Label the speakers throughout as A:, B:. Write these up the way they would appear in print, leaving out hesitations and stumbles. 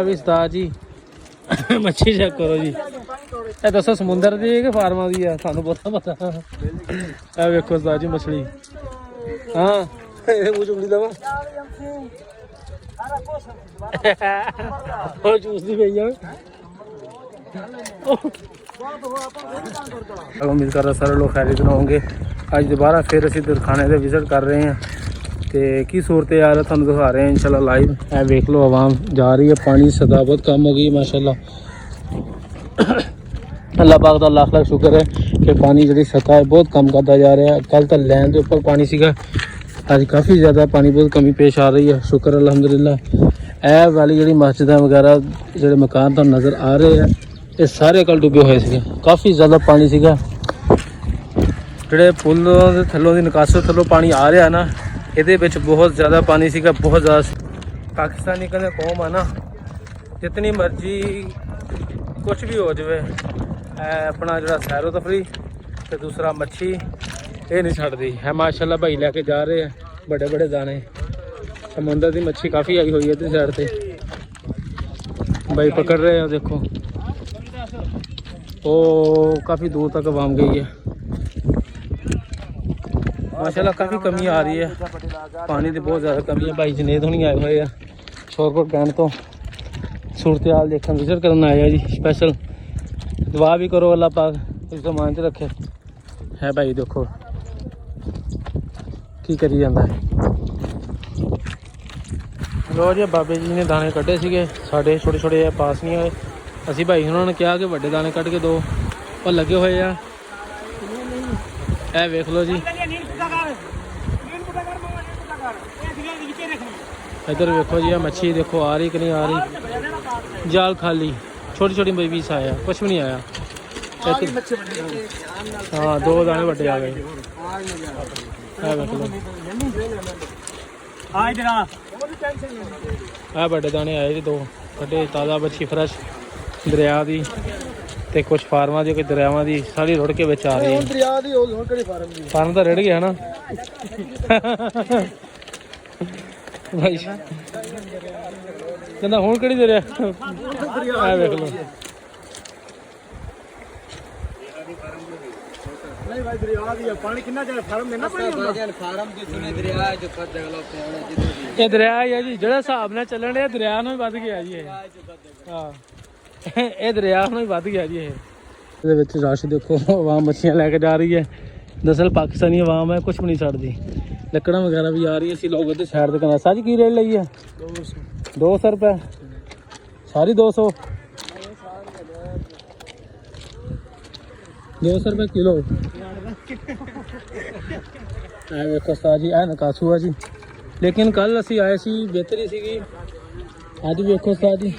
A: ਵੀ ਉਸਤਾਦ ਜੀ ਮੱਛੀ ਚੈੱਕ ਕਰੋ ਜੀ। ਇਹ ਦੱਸੋ ਸਮੁੰਦਰ ਦੀ ਕਿ ਫਾਰਮਾਂ ਦੀ ਆ? ਸਾਨੂੰ ਬਹੁਤਾ ਪਤਾ। ਇਹ ਵੇਖੋ ਉਸਤਾਦ ਜੀ ਮਛਲੀ। ਹਾਂ ਇਹ ਮੂੰਹ ਚੁੰਗਲੀ ਲਵਾਂ ਉਹ ਚੂਸਦੀ ਪਈ ਆ। उम्मीद कर रहा सारे लोग खैरियत में होंगे। अज दोबारा फिर असी दरखाने से विजिट कर रहे हैं तो की सूरत यार थानू दिखा रहे हैं इंशाल्लाह लाइव। है वेख लो आवाम जा रही है, पानी सतह बहुत कम हो गई माशाल्लाह। अल्लाह पाक का लाख लाख शुक्र है कि पानी जी सतह है बहुत कम करता जा रहा है। कल तो लैन के उपर पानी सीगा, अज काफ़ी ज़्यादा पानी बहुत कमी पेश आ रही है। शुक्र अलहमदुलिल्लाह। ਇਹ वाली जी मस्जिदां वगैरह जो मकान तो नज़र आ रहे हैं ये सारे कल डुबे हुए थे। काफ़ी ज़्यादा पानी सीगा। ਜਿਹੜੇ ਪੁੱਲ ਦੇ ਥੱਲੋਂ ਦੀ ਨਿਕਾਸੋ ਥੱਲੋਂ ਪਾਣੀ ਆ ਰਿਹਾ ਨਾ, ਇਹਦੇ ਵਿੱਚ ਬਹੁਤ ਜ਼ਿਆਦਾ ਪਾਣੀ ਸੀਗਾ, ਬਹੁਤ ਜ਼ਿਆਦਾ। ਪਾਕਿਸਤਾਨੀ ਕਹਿੰਦੇ ਕੌਮ ਆ ਨਾ, ਜਿਤਨੀ ਮਰਜ਼ੀ ਕੁਛ ਵੀ ਹੋ ਜਾਵੇ ਆਪਣਾ ਜਿਹੜਾ ਸੈਰੋ ਤਫਰੀ ਤੇ ਦੂਸਰਾ ਮੱਛੀ ਇਹ ਨਹੀਂ ਛੱਡਦੀ ਹੈ। ਮਾਸ਼ਾਅੱਲਾ ਭਾਈ ਲੈ ਕੇ ਜਾ ਰਹੇ ਆ बड़े बड़े दाने। समुंदर की मच्छी काफ़ी आई हुई है इधर साइड से भाई पकड़ रहे हैं। देखो वो काफ़ी दूर तक आवाम गई है माशाल्लाह। काफ़ी कमी आ रही है, पानी की बहुत ज़्यादा कमी है। भाई जनेद होनी आए हुए हैं शोरपुर कैंट तो सूरत हाल देखने विजिट करना आया जी स्पैशल। दुआ भी करो अल्लाह पाक इस मान च रखे है। भाई देखो की करी जाता है। लो जी बाबे जी ने दाने कड्ढे सीगे, साढ़े छोटे छोटे पास नहीं आए। असी भाई उन्होंने कहा कि बड़े दाने कट के दो, और लगे हुए हैं। ए वेख लो जी इधर वेखो जी मच्छी देखो आ रही कि नहीं आ रही। जाल खाली, छोटी छोटी पीस आया, कुछ भी नहीं आया। हाँ दो दाने बड़े आ गए। बड़े दाने आए जी दो बड़े ताज़ा मच्छी फ्रैश दरिया दी ते कुछ फार्मां दी, कोई दरियावां दी सारी रुड़ के विच आ रही है। फार्म तो रड़ गया ना भाई कहता हुण किहड़ी दरिया वेख लो। ਇਹ ਦਰਿਆ ਹੀ ਹੈ ਜੀ, ਜਿਹੜਾ ਹਿਸਾਬ ਨਾਲ ਚੱਲਣ ਡਿਆ ਦਰਿਆ ਨੂੰ ਹੀ ਵੱਧ ਗਿਆ ਜੀ ਇਹ। ਹਾਂ ਇਹ ਦਰਿਆ ਨੂੰ ਹੀ ਵੱਧ ਗਿਆ ਜੀ ਇਹ। ਇਹਦੇ ਵਿੱਚ ਰਸ਼ ਦੇਖੋ, ਆਵਾਮ ਮੱਛੀਆਂ ਲੈ ਕੇ ਜਾ ਰਹੀ ਹੈ। ਦਰਅਸਲ ਪਾਕਿਸਤਾਨੀ ਆਵਾਮ ਹੈ, ਕੁਛ ਵੀ ਨਹੀਂ ਛੱਡਦੀ। ਲੱਕੜਾਂ ਵਗੈਰਾ ਵੀ ਆ ਰਹੀ ਅਸੀਂ ਲੋਕ ਇੱਥੇ ਸਾਈਡ ਤੇ ਕਹਿੰਦਾ। ਸਾਜੀ ਕੀ ਰੇਟ ਲਈ ਹੈ? 200 रुपये सारी। 200 रुपये किलो। वेखो उस्ताद जी नकासू है जी, लेकिन कल असी आए सी बेहतरी सी। अज वेखो उस्ताद जी,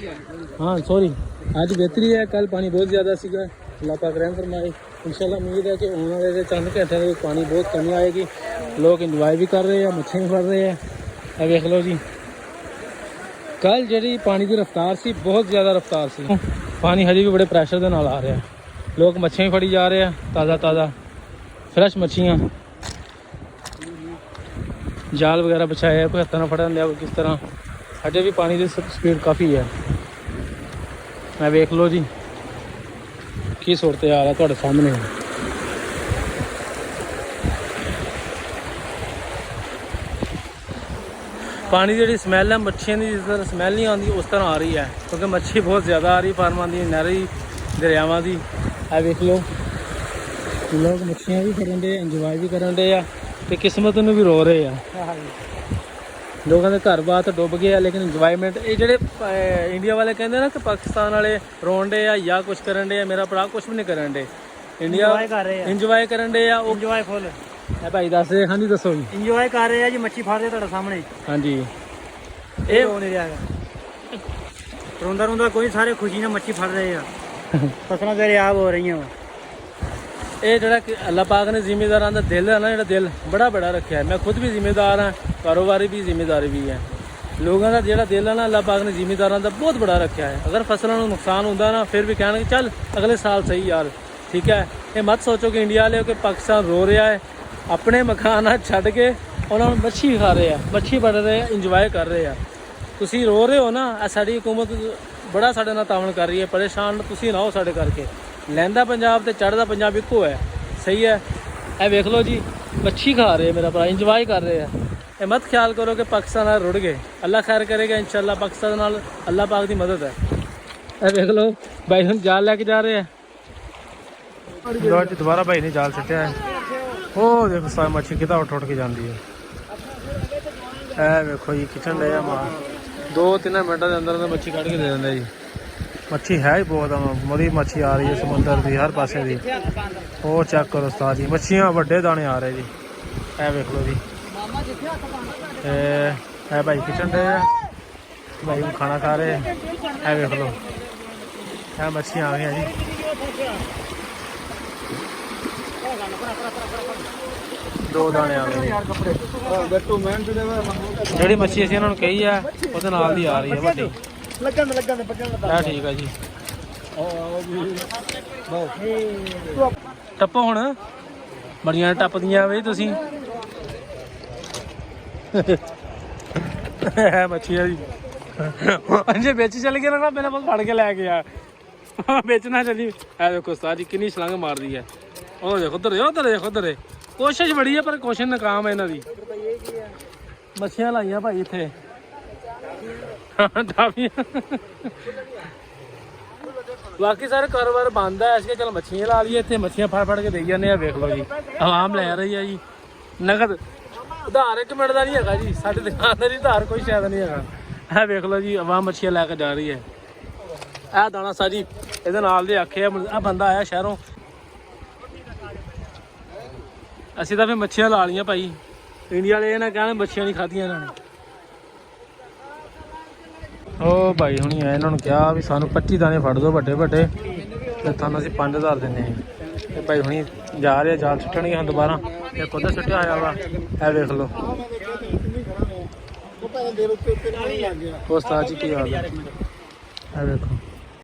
A: हाँ सॉरी अज बेहतरी है, कल पानी बहुत ज़्यादा सीगा। अल्लाह पाक रहम फरमाए। इंशाल्लाह उम्मीद है कि आने वाले चंद घंटे में पानी बहुत कमी आएगी। लोग इंजॉय भी कर रहे हैं, मच्छी भी फड़ रहे हैं। वेख लो जी कल जी पानी की रफ्तार सी बहुत ज़्यादा रफ्तार सी। पानी हजे भी बड़े प्रैशर के नाल आ रहा है। लोग मच्छियाँ फड़ी जा रहे हैं, ताज़ा ताज़ा फ्रैश मच्छियाँ। जाल वगैरह बिछाए हैं, कोई हत्था ना फड़न दिया, किस तरह। अजे भी पानी की स्पीड काफ़ी है। मैं वेख लो जी की सूरत हाल है तुहाडे सामने। पानी की जी स्मैल है मच्छियों की जिस तरह स्मैल नहीं आती उस तरह आ रही है, क्योंकि मच्छी बहुत ज़्यादा आ रही फार्मां दी, नहरी दरियावां दी। आ वेख लो लोग मच्छियाँ भी फड़न दे, इंजॉय भी करन दे आ, ते किस्मत नूं भी रो रहे हैं। लोगों के घर बार तो डुब गए हैं, लेकिन इंजॉयमेंट ये जो इंडिया वाले कहते ना कि पाकिस्तान वाले रोन डे या कुछ करन डे, मेरा भरा कुछ भी नहीं करन डे। इंडिया इंजॉय करन डे आ, इंजॉय फुल है भाई। दस हाँ जी दसो जी। इंजॉय कर रहे हैं जी, मच्छी फड़ रहे तुहाडे सामने। हाँ जी ये हो नहीं रहा रोंदा रोंदा कोई, सारे खुशी ने मच्छी फड़ रहे हैं। फसलों दरियाब हो रही हैं। ये जो अल्लाह पाक ने जिम्मेदारां दा दिल है ना, जो दिल बड़ा बड़ा रखा है। मैं खुद भी जिम्मेदार हाँ, कारोबारी भी जिम्मेदारी भी है। लोगों का जो दिल है ना अल्लाह पाक ने जिम्मेदारां दा बहुत बड़ा रखा है। अगर फसलों को नुकसान होता ना फिर भी कहना कि चल अगले साल सही यार ठीक है। ये मत सोचो कि इंडिया वाले कि पाकिस्तान रो रहा है, अपने मकान छड्ड के उन्होंने मच्छी खा रहे हैं, मच्छी बड़ रहे हैं, इंजॉय कर रहे हैं। ਤੁਸੀਂ ਰੋ ਰਹੇ ਹੋ ਨਾ, ਇਹ ਸਾਡੀ ਹਕੂਮਤ ਬੜਾ ਸਾਡੇ ਨਾਲ ਤਾਵਨ ਕਰ ਰਹੀ ਹੈ। ਪਰੇਸ਼ਾਨ ਤੁਸੀਂ ਨਾ ਹੋ ਸਾਡੇ ਕਰਕੇ। ਲਹਿੰਦਾ ਪੰਜਾਬ ਤੇ ਚੜ੍ਹਦਾ ਪੰਜਾਬ ਇੱਕੋ ਹੈ, ਸਹੀ ਹੈ। ਇਹ ਵੇਖ ਲਓ ਜੀ, ਮੱਛੀ ਖਾ ਰਹੇ ਮੇਰਾ ਭਰਾ, ਇੰਜੋਏ ਕਰ ਰਹੇ ਆ। ਇਹ ਮਤ ਖਿਆਲ ਕਰੋ ਕਿ ਪਾਕਿਸਤਾਨ ਨਾਲ ਰੁੜ ਗਏ। ਅੱਲਾ ਖੈਰ ਕਰੇਗਾ ਇਨਸ਼ਾਅੱਲਾ। ਪਾਕਿਸਤਾਨ ਨਾਲ ਅੱਲਾ ਪਾਕ ਦੀ ਮਦਦ ਹੈ। ਇਹ ਵੇਖ ਲਓ ਭਾਈ ਹੁਣ ਜਾਲ ਲੈ ਕੇ ਜਾ ਰਹੇ ਆ। ਦੁਬਾਰਾ ਭਾਈ ਨੇ ਜਾਲ ਸੁੱਟਿਆ ਹੈ। ਉਹ ਦੇਖੋ ਸਾਰੀ ਮੱਛੀ ਕਿੱਦਾਂ ਉੱਠ ਕੇ ਜਾਂਦੀ ਹੈ। ਇਹ ਵੇਖੋ ਜੀ ਕਿਚਨ ਲੈ ਆ ਮਾਰ 2-3 ਮਿੰਟਾਂ ਦੇ ਅੰਦਰ ਮੱਛੀ ਕੱਢ ਕੇ ਦੇ ਦਿੰਦਾ ਜੀ। ਮੱਛੀ ਹੈ ਹੀ ਬਹੁਤ ਮਰੀ ਮੱਛੀ ਆ ਰਹੀ ਹੈ ਸਮੁੰਦਰ ਦੀ ਹਰ ਪਾਸੇ ਦੀ। ਉਹ ਚੈੱਕ ਕਰੋ ਉਸਤਾਦ ਜੀ, ਮੱਛੀਆਂ ਵੱਡੇ ਦਾਣੇ ਆ ਰਹੇ ਜੀ। ਇਹ ਵੇਖ ਲਓ ਜੀ, ਇਹ ਭਾਈ ਕਿਚਨ ਦੇ ਭਾਈ ਖਾਣਾ ਖਾ ਰਹੇ। ਇਹ ਵੇਖ ਲਓ ਇਹ ਮੱਛੀਆਂ ਆ ਗਈਆਂ ਜੀ। ਦੋ ਦਾਣੇ ਆ ਗਏ। ਜਿਹੜੀ ਮੱਛੀ ਅਸੀਂ ਇਹਨਾਂ ਨੂੰ ਕਹੀ ਆ ਉਹਦੇ ਨਾਲ ਦੀ ਆ ਰਹੀ ਹੈ ਵੱਡੀ। ਇਹ ਠੀਕ ਆ ਜੀ। ਟੱਪੋ ਹੁਣ, ਬੜੀਆਂ ਟੱਪਦੀਆਂ ਬਈ ਤੁਸੀਂ। ਹੈ ਮੱਛੀ ਆ ਜੀ। ਜੇ ਵਿੱਚ ਚੱਲ ਗਿਆ ਨਾ ਮੇਰੇ ਕੋਲ ਫੜ ਕੇ ਲੈ ਗਿਆ। ਵਿੱਚ ਨਾ ਚੱਲੀ। ਇਹ ਦੇਖੋ ਉਸਤਾਦ ਜੀ ਕਿੰਨੀ ਛਲਾਂਗ ਮਾਰਦੀ ਹੈ। ਉਹ ਦੇਖੋ ਉਧਰ ਉਧਰ ਕੋਸ਼ਿਸ਼ ਬੜੀ ਹੈ ਪਰ ਕੋਸ਼ਿਸ਼ ਨਾਕਾਮ ਹੈ ਇਹਨਾਂ ਦੀ। ਮੱਛੀਆਂ ਲਾਈਆਂ ਭਾਈ ਇੱਥੇ ਬਾਕੀ ਸਾਰੇ ਕਾਰੋਬਾਰ ਬੰਦ ਹੈ। ਅਸੀਂ ਚਲ ਮੱਛੀਆਂ ਲਾ ਲਈਏ ਇੱਥੇ। ਮੱਛੀਆਂ ਫੜ ਕੇ ਦੇਈ ਜਾਂਦੇ ਆ। ਵੇਖ ਲਓ ਜੀ ਆਵਾਮ ਲੈ ਰਹੀ ਹੈ ਜੀ। ਨਗਦ ਉਧਾਰ 1 ਮਿੰਟ ਦਾ ਨਹੀਂ ਹੈਗਾ ਜੀ। ਸਾਡੇ ਦੁਕਾਨਦਾਰੀ ਉਧਾਰ ਕੋਈ ਸ਼ਾਇਦ ਨਹੀਂ ਹੈਗਾ। ਇਹ ਵੇਖ ਲਓ ਜੀ ਆਵਾਮ ਮੱਛੀਆਂ ਲੈ ਕੇ ਜਾ ਰਹੀ ਹੈ। ਇਹ ਦਾਣਾ ਸਾਜੀ ਇਹਦੇ ਨਾਲ ਦੇ ਆਖੇ ਆ ਬੰਦਾ ਆਇਆ ਸ਼ਹਿਰੋਂ। ਅਸੀਂ ਤਾਂ ਫਿਰ ਮੱਛੀਆਂ ਲਾ ਲਈਆਂ ਭਾਈ। ਇੰਡੀਆ ਵਾਲੇ ਇਹ ਨਾ ਕਹਿਣ ਮੱਛੀਆਂ ਨਹੀਂ ਖਾਧੀਆਂ ਇਹਨਾਂ ਨੇ। ਉਹ ਭਾਈ ਹੁਣੀ ਆ, ਇਹਨਾਂ ਨੂੰ ਕਿਹਾ ਵੀ ਸਾਨੂੰ 25 ਦਾਣੇ ਫੜ ਦਿਓ ਵੱਡੇ ਵੱਡੇ ਤੇ ਤੁਹਾਨੂੰ ਅਸੀਂ 5000 ਦਿੰਦੇ ਹਾਂ। ਤੇ ਭਾਈ ਹੁਣੀ ਜਾ ਰਹੇ ਜਾਲ ਸੁੱਟਣਗੇ ਹੁਣ ਦੁਬਾਰਾ। ਇਹ ਕੁੱਧਰ ਸੁੱਟਿਆ ਹੋਇਆ ਵਾ ਇਹ ਵੇਖ ਲਓ। ਉਸਤਾਦ ਜੀ ਕੀ ਹਾਲ ਹੈ ਇਹ ਵੇਖੋ।